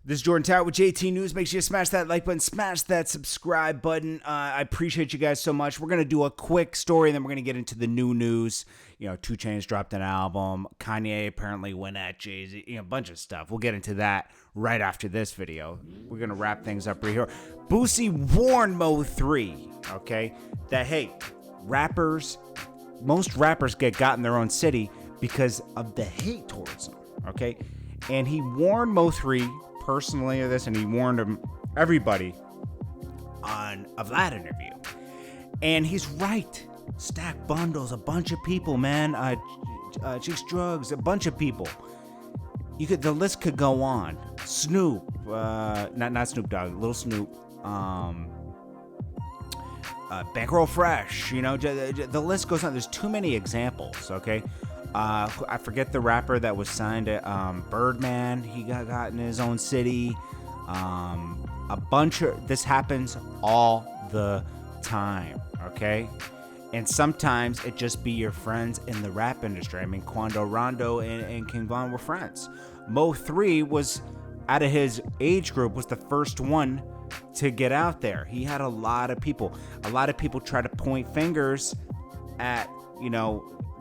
This is Jordan Tower with JT News. Make sure you smash that like button, smash that subscribe button. I appreciate you guys so much. We're going to do a quick story, and then we're going to get into the new news. 2 Chainz dropped an album. Kanye apparently went at Jay-Z. A bunch of stuff. We'll get into that right after this video. We're going to wrap things up right here. Boosie Warning Mo3, okay? That, hey, most rappers get got in their own city because of the hate towards them, okay? And he warned Mo3 personally of this, and he warned everybody on a Vlad interview. And he's right. Stack bundles, a bunch of people, man. Chicks, drugs, a bunch of people. The list could go on. Snoop, not Snoop Dogg, Little Snoop. Bankroll Fresh. The list goes on. There's too many examples. Okay. I forget the rapper that was signed to Birdman. He got in his own city. This happens all the time, okay? And sometimes it just be your friends in the rap industry. I mean, Quando Rondo and King Von were friends. Mo3 was, out of his age group, was the first one to get out there. He had a lot of people. A lot of people try to point fingers at,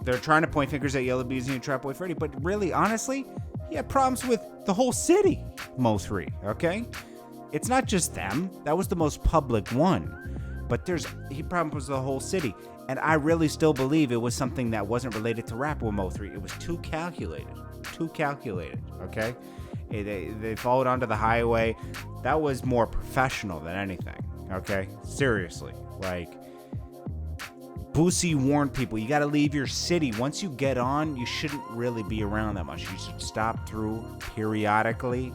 they're trying to point fingers at Yellow Beezy and Trap Boy Freddy, but really, honestly, he had problems with the whole city, Mo3, okay? It's not just them. That was the most public one. But he problems with the whole city. And I really still believe it was something that wasn't related to rap with Mo3. It was too calculated, okay? They followed onto the highway. That was more professional than anything, okay? Seriously, Boosie warned people, you got to leave your city. Once you get on, you shouldn't really be around that much. You should stop through periodically,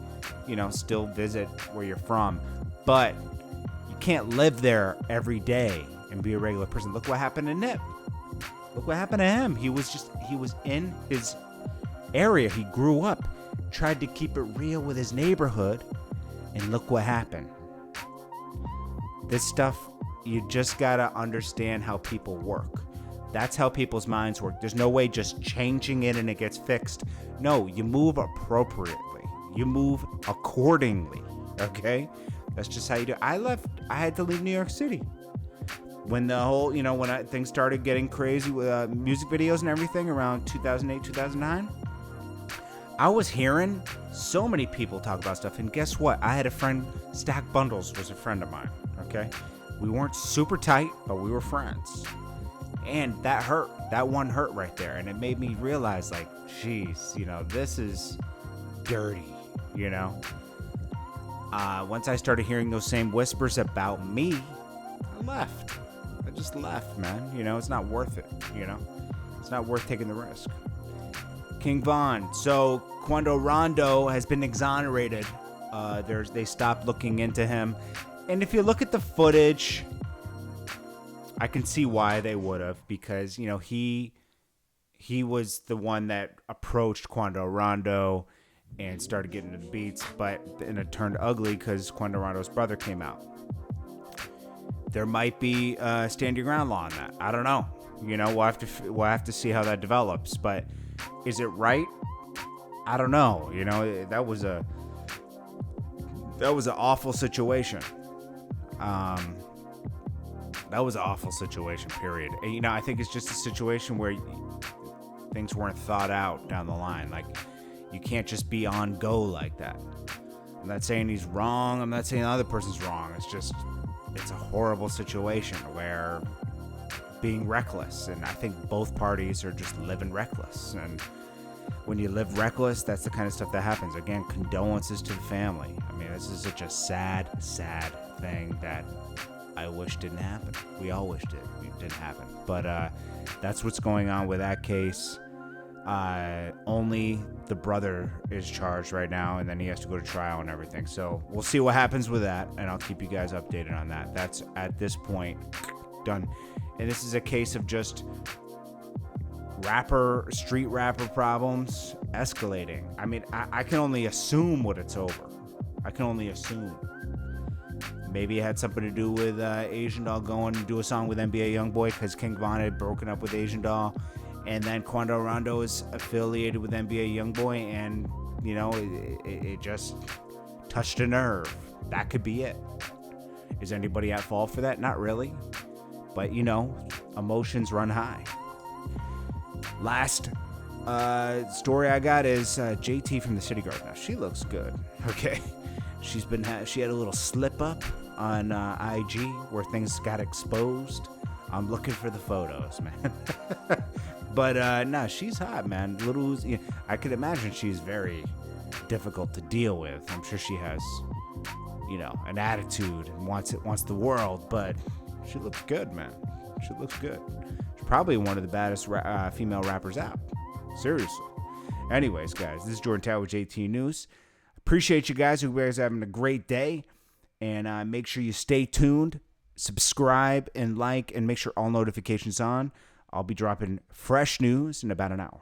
still visit where you're from. But you can't live there every day and be a regular person. Look what happened to Nip. Look what happened to him. He was in his area. He grew up, tried to keep it real with his neighborhood, and look what happened. This stuff, you just gotta understand how people work. That's how people's minds work. There's no way just changing it and it gets fixed. No, you move appropriately. You move accordingly, okay? That's just how you do it. I had to leave New York City. When the whole, things started getting crazy with music videos and everything around 2008, 2009, I was hearing so many people talk about stuff. And guess what? I had a friend, Stack Bundles was a friend of mine, okay? We weren't super tight, but we were friends. And that hurt. That one hurt right there. And it made me realize, geez, this is dirty, Once I started hearing those same whispers about me, I left. I just left, man. It's not worth it, It's not worth taking the risk. King Von. So, Quando Rondo has been exonerated. They stopped looking into him. And if you look at the footage, I can see why they would have, because, he was the one that approached Quando Rondo and started getting into the beats, and it turned ugly because Quando Rondo's brother came out. There might be a stand your ground law on that. I don't know. We'll have to see how that develops. But is it right? I don't know. That was an awful situation. That was an awful situation, period. And, I think it's just a situation where things weren't thought out down the line. You can't just be on go like that. I'm not saying he's wrong. I'm not saying the other person's wrong. It's a horrible situation where being reckless, and I think both parties are just living reckless. And when you live reckless, that's the kind of stuff that happens. Again, condolences to the family. I mean, this is such a sad, sad thing that I wish didn't happen. We all wished it didn't happen. But that's what's going on with that case. Only the brother is charged right now, and then he has to go to trial and everything. So we'll see what happens with that, and I'll keep you guys updated on that. That's, at this point, done. And this is a case of just street rapper problems escalating. I mean, I can only assume what it's over. I can only assume. Maybe it had something to do with Asian Doll going to do a song with NBA Youngboy because King Von had broken up with Asian Doll. And then Quando Rondo is affiliated with NBA Youngboy, and, it just touched a nerve. That could be it. Is anybody at fault for that? Not really. But, emotions run high. Last story I got is JT from the City Guard. Now, she looks good, okay? She had a little slip up on IG where things got exposed. I'm looking for the photos, man. But, no, she's hot, man. I could imagine she's very difficult to deal with. I'm sure she has, an attitude and wants the world, but she looks good, man. She looks good. She's probably one of the baddest female rappers out. Seriously. Anyways, guys, this is Jordan Tower with JT News. Appreciate you guys. Hope you guys are having a great day. And make sure you stay tuned, subscribe, and like, and make sure all notifications on. I'll be dropping fresh news in about an hour.